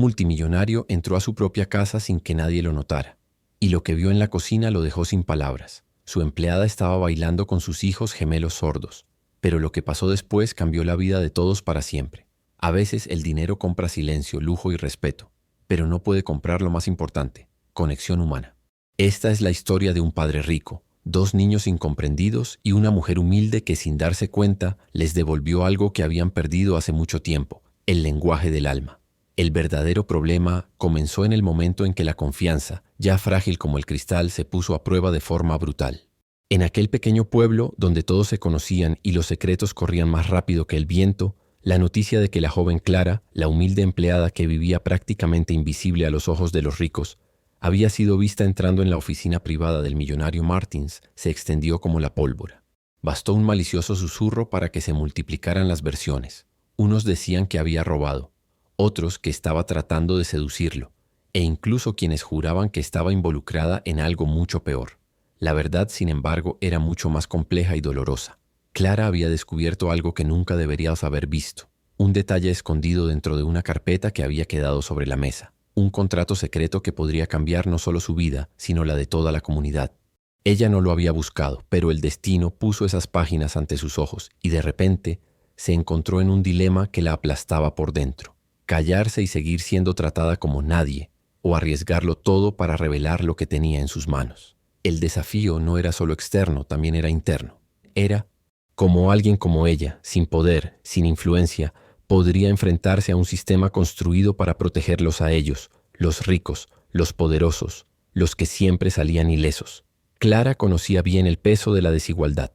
multimillonario entró a su propia casa sin que nadie lo notara, y lo que vio en la cocina lo dejó sin palabras. Su empleada estaba bailando con sus hijos gemelos sordos, pero lo que pasó después cambió la vida de todos para siempre. A veces el dinero compra silencio, lujo y respeto, pero no puede comprar lo más importante: conexión humana. Esta es la historia de un padre rico, dos niños incomprendidos y una mujer humilde que, sin darse cuenta, les devolvió algo que habían perdido hace mucho tiempo: el lenguaje del alma. El verdadero problema comenzó en el momento en que la confianza, ya frágil como el cristal, se puso a prueba de forma brutal. En aquel pequeño pueblo donde todos se conocían y los secretos corrían más rápido que el viento, la noticia de que la joven Clara, la humilde empleada que vivía prácticamente invisible a los ojos de los ricos, había sido vista entrando en la oficina privada del millonario Martins, se extendió como la pólvora. Bastó un malicioso susurro para que se multiplicaran las versiones. Unos decían que había robado, otros que estaba tratando de seducirlo, e incluso quienes juraban que estaba involucrada en algo mucho peor. La verdad, sin embargo, era mucho más compleja y dolorosa. Clara había descubierto algo que nunca deberías haber visto: un detalle escondido dentro de una carpeta que había quedado sobre la mesa, un contrato secreto que podría cambiar no solo su vida, sino la de toda la comunidad. Ella no lo había buscado, pero el destino puso esas páginas ante sus ojos y de repente se encontró en un dilema que la aplastaba por dentro: callarse y seguir siendo tratada como nadie, o arriesgarlo todo para revelar lo que tenía en sus manos. El desafío no era solo externo, también era interno. Era cómo alguien como ella, sin poder, sin influencia, podría enfrentarse a un sistema construido para protegerlos a ellos, los ricos, los poderosos, los que siempre salían ilesos. Clara conocía bien el peso de la desigualdad.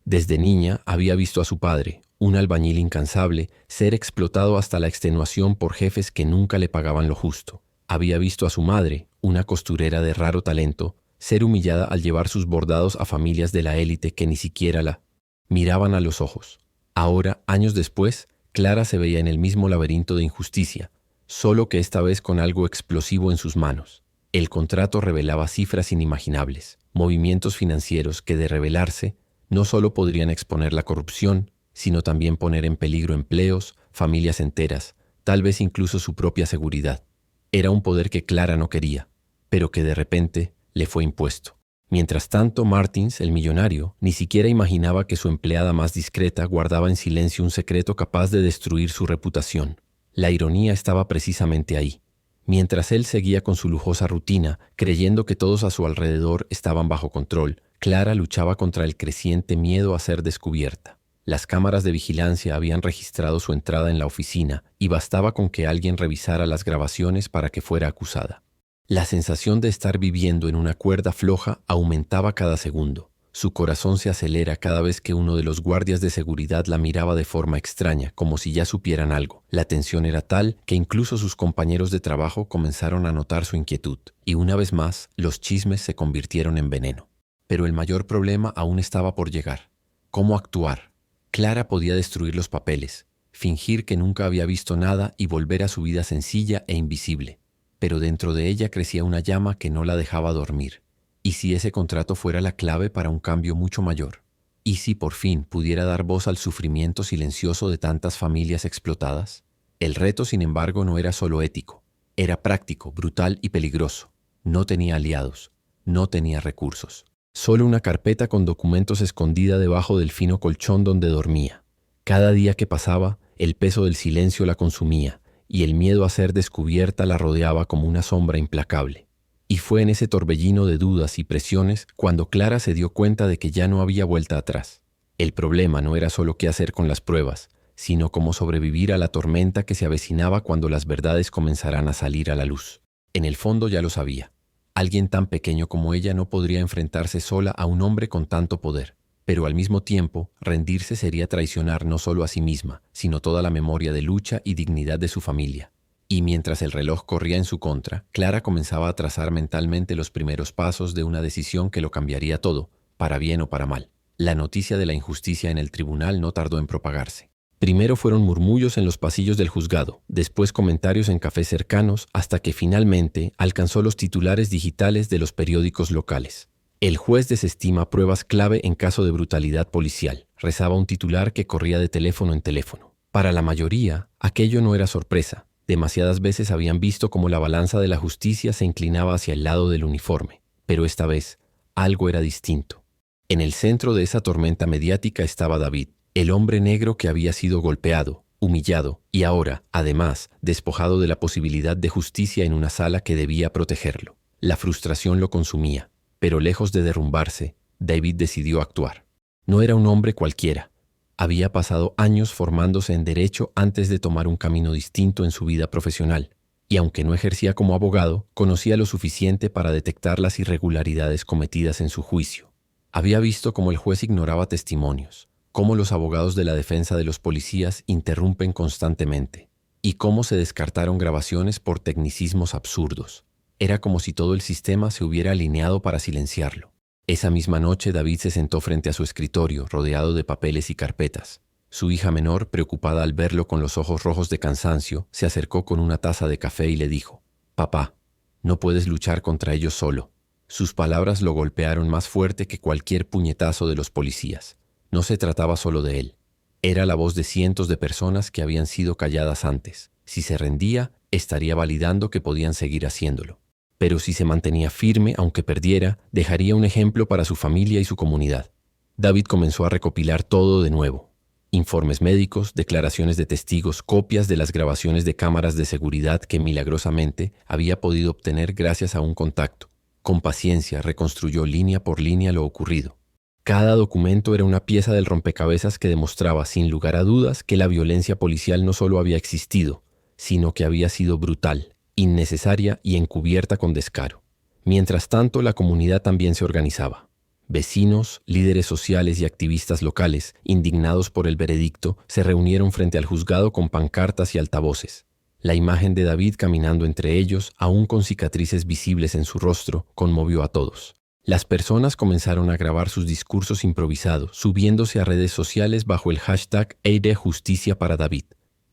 Desde niña había visto a su padre, un albañil incansable, ser explotado hasta la extenuación por jefes que nunca le pagaban lo justo. Había visto a su madre, una costurera de raro talento, ser humillada al llevar sus bordados a familias de la élite que ni siquiera la miraban a los ojos. Ahora, años después, Clara se veía en el mismo laberinto de injusticia, solo que esta vez con algo explosivo en sus manos. El contrato revelaba cifras inimaginables, movimientos financieros que, de revelarse, no solo podrían exponer la corrupción, sino también poner en peligro empleos, familias enteras, tal vez incluso su propia seguridad. Era un poder que Clara no quería, pero que de repente le fue impuesto. Mientras tanto, Martins, el millonario, ni siquiera imaginaba que su empleada más discreta guardaba en silencio un secreto capaz de destruir su reputación. La ironía estaba precisamente ahí. Mientras él seguía con su lujosa rutina, creyendo que todos a su alrededor estaban bajo control, Clara luchaba contra el creciente miedo a ser descubierta. Las cámaras de vigilancia habían registrado su entrada en la oficina y bastaba con que alguien revisara las grabaciones para que fuera acusada. La sensación de estar viviendo en una cuerda floja aumentaba cada segundo. Su corazón se acelera cada vez que uno de los guardias de seguridad la miraba de forma extraña, como si ya supieran algo. La tensión era tal que incluso sus compañeros de trabajo comenzaron a notar su inquietud, y una vez más los chismes se convirtieron en veneno. Pero el mayor problema aún estaba por llegar. ¿Cómo actuar? Clara podía destruir los papeles, fingir que nunca había visto nada y volver a su vida sencilla e invisible. Pero dentro de ella crecía una llama que no la dejaba dormir. ¿Y si ese contrato fuera la clave para un cambio mucho mayor? ¿Y si por fin pudiera dar voz al sufrimiento silencioso de tantas familias explotadas? El reto, sin embargo, no era solo ético. Era práctico, brutal y peligroso. No tenía aliados, no tenía recursos. Solo una carpeta con documentos escondida debajo del fino colchón donde dormía. Cada día que pasaba, el peso del silencio la consumía, y el miedo a ser descubierta la rodeaba como una sombra implacable. Y fue en ese torbellino de dudas y presiones cuando Clara se dio cuenta de que ya no había vuelta atrás. El problema no era solo qué hacer con las pruebas, sino cómo sobrevivir a la tormenta que se avecinaba cuando las verdades comenzaran a salir a la luz. En el fondo ya lo sabía. Alguien tan pequeño como ella no podría enfrentarse sola a un hombre con tanto poder. Pero al mismo tiempo, rendirse sería traicionar no solo a sí misma, sino toda la memoria de lucha y dignidad de su familia. Y mientras el reloj corría en su contra, Clara comenzaba a trazar mentalmente los primeros pasos de una decisión que lo cambiaría todo, para bien o para mal. La noticia de la injusticia en el tribunal no tardó en propagarse. Primero fueron murmullos en los pasillos del juzgado, después comentarios en cafés cercanos, hasta que finalmente alcanzó los titulares digitales de los periódicos locales. El juez desestima pruebas clave en caso de brutalidad policial, rezaba un titular que corría de teléfono en teléfono. Para la mayoría, aquello no era sorpresa. Demasiadas veces habían visto cómo la balanza de la justicia se inclinaba hacia el lado del uniforme, pero esta vez algo era distinto. En el centro de esa tormenta mediática estaba David, el hombre negro que había sido golpeado, humillado y ahora, además, despojado de la posibilidad de justicia en una sala que debía protegerlo. La frustración lo consumía, pero lejos de derrumbarse, David decidió actuar. No era un hombre cualquiera. Había pasado años formándose en derecho antes de tomar un camino distinto en su vida profesional, y aunque no ejercía como abogado, conocía lo suficiente para detectar las irregularidades cometidas en su juicio. Había visto cómo el juez ignoraba testimonios, cómo los abogados de la defensa de los policías interrumpen constantemente, y cómo se descartaron grabaciones por tecnicismos absurdos. Era como si todo el sistema se hubiera alineado para silenciarlo. Esa misma noche David se sentó frente a su escritorio, rodeado de papeles y carpetas. Su hija menor, preocupada al verlo con los ojos rojos de cansancio, se acercó con una taza de café y le dijo: «Papá, no puedes luchar contra ellos solo». Sus palabras lo golpearon más fuerte que cualquier puñetazo de los policías. No se trataba solo de él. Era la voz de cientos de personas que habían sido calladas antes. Si se rendía, estaría validando que podían seguir haciéndolo. Pero si se mantenía firme, aunque perdiera, dejaría un ejemplo para su familia y su comunidad. David comenzó a recopilar todo de nuevo. Informes médicos, declaraciones de testigos, copias de las grabaciones de cámaras de seguridad que milagrosamente había podido obtener gracias a un contacto. Con paciencia reconstruyó línea por línea lo ocurrido. Cada documento era una pieza del rompecabezas que demostraba sin lugar a dudas que la violencia policial no solo había existido, sino que había sido brutal, innecesaria y encubierta con descaro. Mientras tanto, la comunidad también se organizaba. Vecinos, líderes sociales y activistas locales, indignados por el veredicto, se reunieron frente al juzgado con pancartas y altavoces. La imagen de David caminando entre ellos, aún con cicatrices visibles en su rostro, conmovió a todos. Las personas comenzaron a grabar sus discursos improvisados, subiéndose a redes sociales bajo el hashtag #Justicia para David.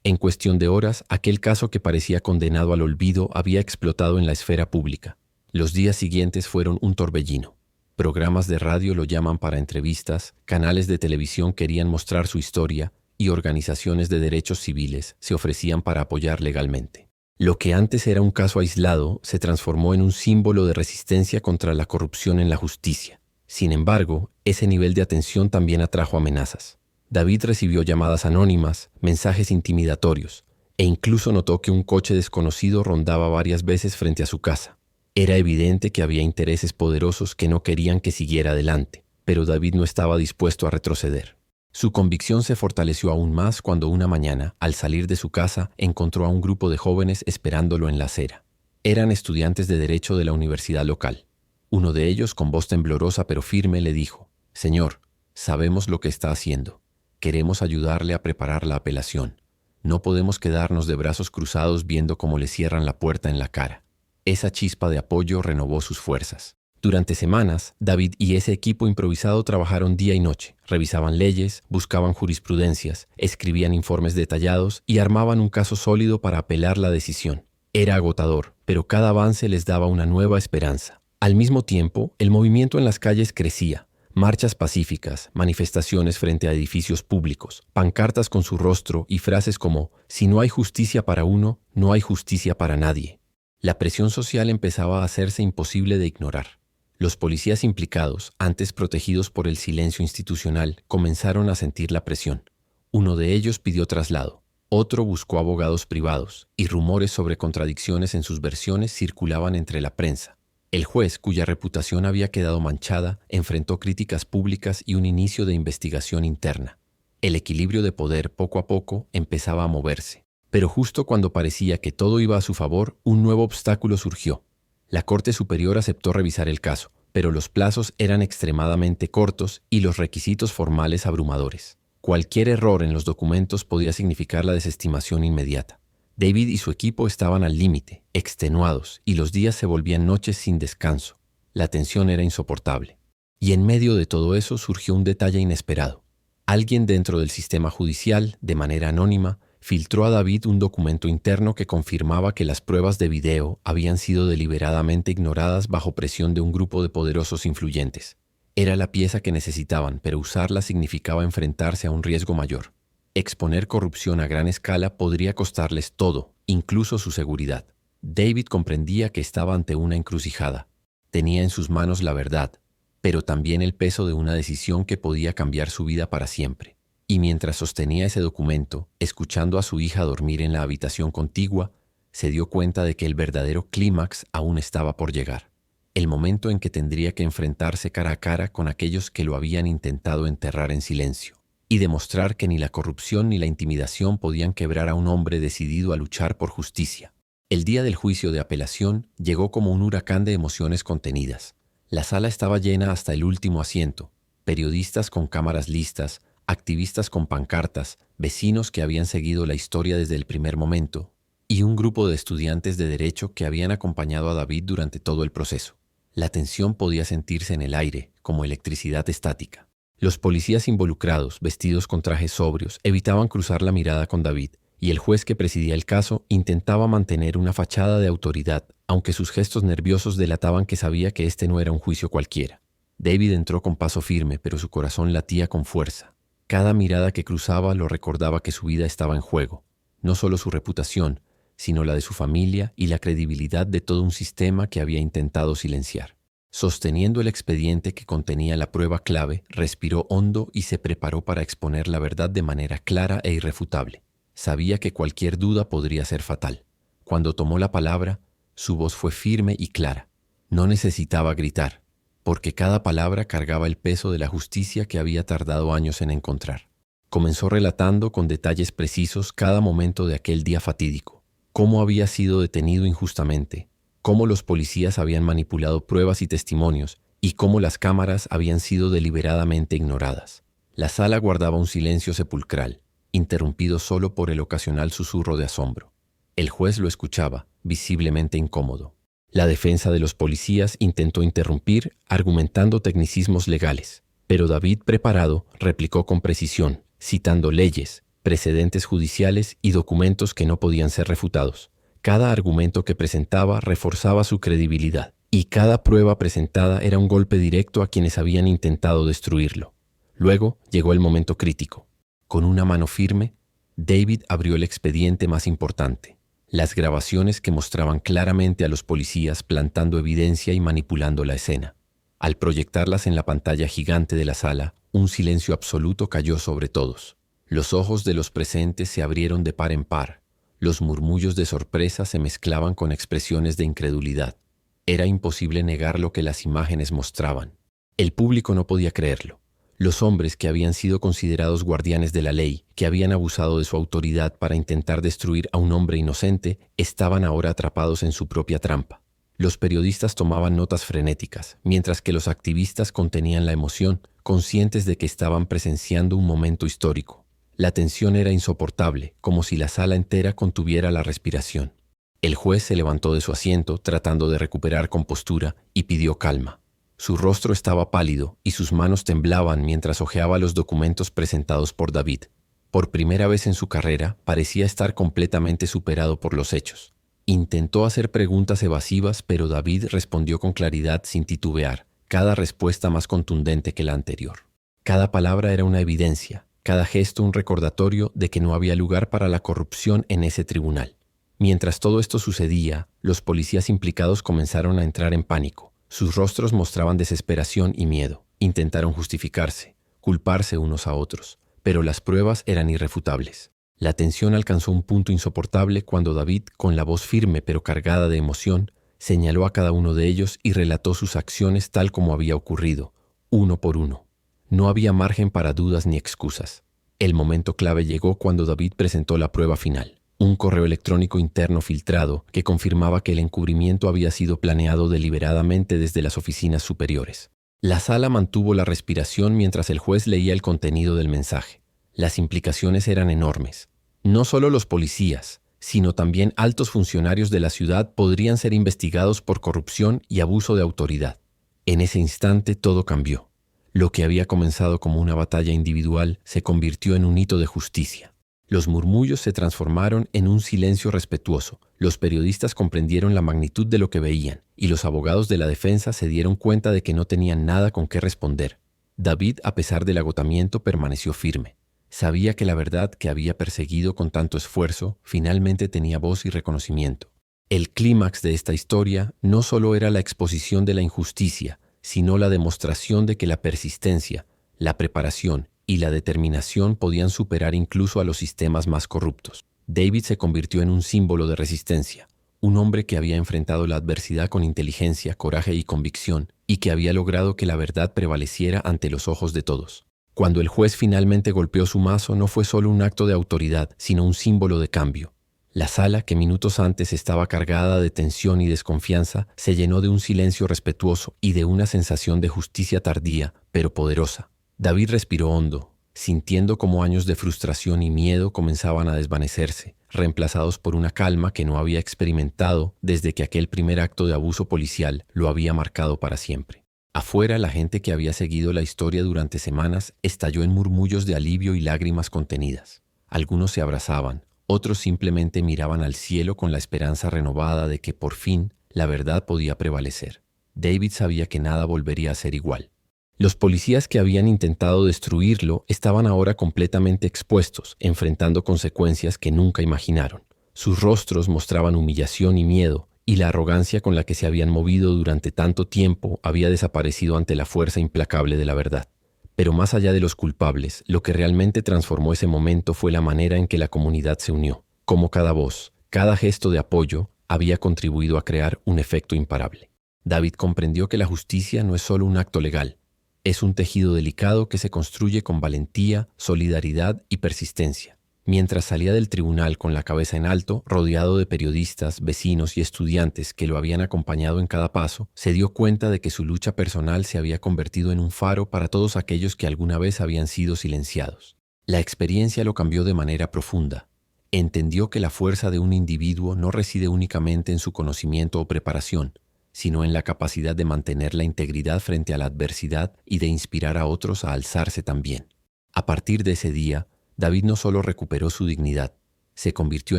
En cuestión de horas, aquel caso que parecía condenado al olvido había explotado en la esfera pública. Los días siguientes fueron un torbellino. Programas de radio lo llaman para entrevistas, canales de televisión querían mostrar su historia y organizaciones de derechos civiles se ofrecían para apoyar legalmente. Lo que antes era un caso aislado se transformó en un símbolo de resistencia contra la corrupción en la justicia. Sin embargo, ese nivel de atención también atrajo amenazas. David recibió llamadas anónimas, mensajes intimidatorios, e incluso notó que un coche desconocido rondaba varias veces frente a su casa. Era evidente que había intereses poderosos que no querían que siguiera adelante, pero David no estaba dispuesto a retroceder. Su convicción se fortaleció aún más cuando una mañana, al salir de su casa, encontró a un grupo de jóvenes esperándolo en la acera. Eran estudiantes de derecho de la universidad local. Uno de ellos, con voz temblorosa pero firme, le dijo: «Señor, sabemos lo que está haciendo. Queremos ayudarle a preparar la apelación. No podemos quedarnos de brazos cruzados viendo cómo le cierran la puerta en la cara». Esa chispa de apoyo renovó sus fuerzas. Durante semanas, David y ese equipo improvisado trabajaron día y noche, revisaban leyes, buscaban jurisprudencias, escribían informes detallados y armaban un caso sólido para apelar la decisión. Era agotador, pero cada avance les daba una nueva esperanza. Al mismo tiempo, el movimiento en las calles crecía. Marchas pacíficas, manifestaciones frente a edificios públicos, pancartas con su rostro y frases como «Si no hay justicia para uno, no hay justicia para nadie». La presión social empezaba a hacerse imposible de ignorar. Los policías implicados, antes protegidos por el silencio institucional, comenzaron a sentir la presión. Uno de ellos pidió traslado, otro buscó abogados privados, y rumores sobre contradicciones en sus versiones circulaban entre la prensa. El juez, cuya reputación había quedado manchada, enfrentó críticas públicas y un inicio de investigación interna. El equilibrio de poder, poco a poco, empezaba a moverse. Pero justo cuando parecía que todo iba a su favor, un nuevo obstáculo surgió. La Corte Superior aceptó revisar el caso, pero los plazos eran extremadamente cortos y los requisitos formales abrumadores. Cualquier error en los documentos podía significar la desestimación inmediata. David y su equipo estaban al límite, extenuados, y los días se volvían noches sin descanso. La tensión era insoportable. Y en medio de todo eso surgió un detalle inesperado. Alguien dentro del sistema judicial, de manera anónima, filtró a David un documento interno que confirmaba que las pruebas de video habían sido deliberadamente ignoradas bajo presión de un grupo de poderosos influyentes. Era la pieza que necesitaban, pero usarla significaba enfrentarse a un riesgo mayor. Exponer corrupción a gran escala podría costarles todo, incluso su seguridad. David comprendía que estaba ante una encrucijada. Tenía en sus manos la verdad, pero también el peso de una decisión que podía cambiar su vida para siempre. Y mientras sostenía ese documento, escuchando a su hija dormir en la habitación contigua, se dio cuenta de que el verdadero clímax aún estaba por llegar. El momento en que tendría que enfrentarse cara a cara con aquellos que lo habían intentado enterrar en silencio, y demostrar que ni la corrupción ni la intimidación podían quebrar a un hombre decidido a luchar por justicia. El día del juicio de apelación llegó como un huracán de emociones contenidas. La sala estaba llena hasta el último asiento, periodistas con cámaras listas, activistas con pancartas, vecinos que habían seguido la historia desde el primer momento, y un grupo de estudiantes de derecho que habían acompañado a David durante todo el proceso. La tensión podía sentirse en el aire, como electricidad estática. Los policías involucrados, vestidos con trajes sobrios, evitaban cruzar la mirada con David, y el juez que presidía el caso intentaba mantener una fachada de autoridad, aunque sus gestos nerviosos delataban que sabía que este no era un juicio cualquiera. David entró con paso firme, pero su corazón latía con fuerza. Cada mirada que cruzaba lo recordaba que su vida estaba en juego, no solo su reputación, sino la de su familia y la credibilidad de todo un sistema que había intentado silenciar. Sosteniendo el expediente que contenía la prueba clave, respiró hondo y se preparó para exponer la verdad de manera clara e irrefutable. Sabía que cualquier duda podría ser fatal. Cuando tomó la palabra, su voz fue firme y clara. No necesitaba gritar, porque cada palabra cargaba el peso de la justicia que había tardado años en encontrar. Comenzó relatando con detalles precisos cada momento de aquel día fatídico. Cómo había sido detenido injustamente, cómo los policías habían manipulado pruebas y testimonios, y cómo las cámaras habían sido deliberadamente ignoradas. La sala guardaba un silencio sepulcral, interrumpido solo por el ocasional susurro de asombro. El juez lo escuchaba, visiblemente incómodo. La defensa de los policías intentó interrumpir, argumentando tecnicismos legales, pero David, preparado, replicó con precisión, citando leyes, precedentes judiciales y documentos que no podían ser refutados. Cada argumento que presentaba reforzaba su credibilidad, y cada prueba presentada era un golpe directo a quienes habían intentado destruirlo. Luego llegó el momento crítico. Con una mano firme, David abrió el expediente más importante, las grabaciones que mostraban claramente a los policías plantando evidencia y manipulando la escena. Al proyectarlas en la pantalla gigante de la sala, un silencio absoluto cayó sobre todos. Los ojos de los presentes se abrieron de par en par. Los murmullos de sorpresa se mezclaban con expresiones de incredulidad. Era imposible negar lo que las imágenes mostraban. El público no podía creerlo. Los hombres que habían sido considerados guardianes de la ley, que habían abusado de su autoridad para intentar destruir a un hombre inocente, estaban ahora atrapados en su propia trampa. Los periodistas tomaban notas frenéticas, mientras que los activistas contenían la emoción, conscientes de que estaban presenciando un momento histórico. La tensión era insoportable, como si la sala entera contuviera la respiración. El juez se levantó de su asiento, tratando de recuperar compostura, y pidió calma. Su rostro estaba pálido y sus manos temblaban mientras hojeaba los documentos presentados por David. Por primera vez en su carrera, parecía estar completamente superado por los hechos. Intentó hacer preguntas evasivas, pero David respondió con claridad sin titubear, cada respuesta más contundente que la anterior. Cada palabra era una evidencia, cada gesto un recordatorio de que no había lugar para la corrupción en ese tribunal. Mientras todo esto sucedía, los policías implicados comenzaron a entrar en pánico. Sus rostros mostraban desesperación y miedo. Intentaron justificarse, culparse unos a otros, pero las pruebas eran irrefutables. La tensión alcanzó un punto insoportable cuando David, con la voz firme pero cargada de emoción, señaló a cada uno de ellos y relató sus acciones tal como había ocurrido, uno por uno. No había margen para dudas ni excusas. El momento clave llegó cuando David presentó la prueba final. Un correo electrónico interno filtrado que confirmaba que el encubrimiento había sido planeado deliberadamente desde las oficinas superiores. La sala mantuvo la respiración mientras el juez leía el contenido del mensaje. Las implicaciones eran enormes. No solo los policías, sino también altos funcionarios de la ciudad podrían ser investigados por corrupción y abuso de autoridad. En ese instante todo cambió. Lo que había comenzado como una batalla individual se convirtió en un hito de justicia. Los murmullos se transformaron en un silencio respetuoso. Los periodistas comprendieron la magnitud de lo que veían, y los abogados de la defensa se dieron cuenta de que no tenían nada con qué responder. David, a pesar del agotamiento, permaneció firme. Sabía que la verdad que había perseguido con tanto esfuerzo finalmente tenía voz y reconocimiento. El clímax de esta historia no solo era la exposición de la injusticia, sino la demostración de que la persistencia, la preparación y la determinación podían superar incluso a los sistemas más corruptos. David se convirtió en un símbolo de resistencia, un hombre que había enfrentado la adversidad con inteligencia, coraje y convicción, y que había logrado que la verdad prevaleciera ante los ojos de todos. Cuando el juez finalmente golpeó su mazo, no fue solo un acto de autoridad, sino un símbolo de cambio. La sala, que minutos antes estaba cargada de tensión y desconfianza, se llenó de un silencio respetuoso y de una sensación de justicia tardía, pero poderosa. David respiró hondo, sintiendo cómo años de frustración y miedo comenzaban a desvanecerse, reemplazados por una calma que no había experimentado desde que aquel primer acto de abuso policial lo había marcado para siempre. Afuera, la gente que había seguido la historia durante semanas estalló en murmullos de alivio y lágrimas contenidas. Algunos se abrazaban, otros simplemente miraban al cielo con la esperanza renovada de que por fin la verdad podía prevalecer. David sabía que nada volvería a ser igual. Los policías que habían intentado destruirlo estaban ahora completamente expuestos, enfrentando consecuencias que nunca imaginaron. Sus rostros mostraban humillación y miedo, y la arrogancia con la que se habían movido durante tanto tiempo había desaparecido ante la fuerza implacable de la verdad. Pero más allá de los culpables, lo que realmente transformó ese momento fue la manera en que la comunidad se unió, cómo cada voz, cada gesto de apoyo había contribuido a crear un efecto imparable. David comprendió que la justicia no es solo un acto legal, es un tejido delicado que se construye con valentía, solidaridad y persistencia. Mientras salía del tribunal con la cabeza en alto, rodeado de periodistas, vecinos y estudiantes que lo habían acompañado en cada paso, se dio cuenta de que su lucha personal se había convertido en un faro para todos aquellos que alguna vez habían sido silenciados. La experiencia lo cambió de manera profunda. Entendió que la fuerza de un individuo no reside únicamente en su conocimiento o preparación, sino en la capacidad de mantener la integridad frente a la adversidad y de inspirar a otros a alzarse también. A partir de ese día, David no solo recuperó su dignidad, se convirtió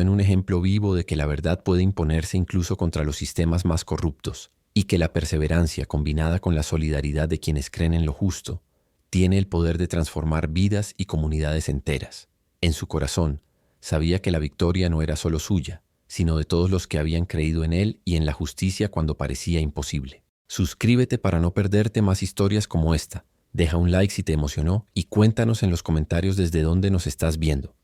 en un ejemplo vivo de que la verdad puede imponerse incluso contra los sistemas más corruptos y que la perseverancia, combinada con la solidaridad de quienes creen en lo justo, tiene el poder de transformar vidas y comunidades enteras. En su corazón, sabía que la victoria no era solo suya, sino de todos los que habían creído en él y en la justicia cuando parecía imposible. Suscríbete para no perderte más historias como esta. Deja un like si te emocionó y cuéntanos en los comentarios desde dónde nos estás viendo.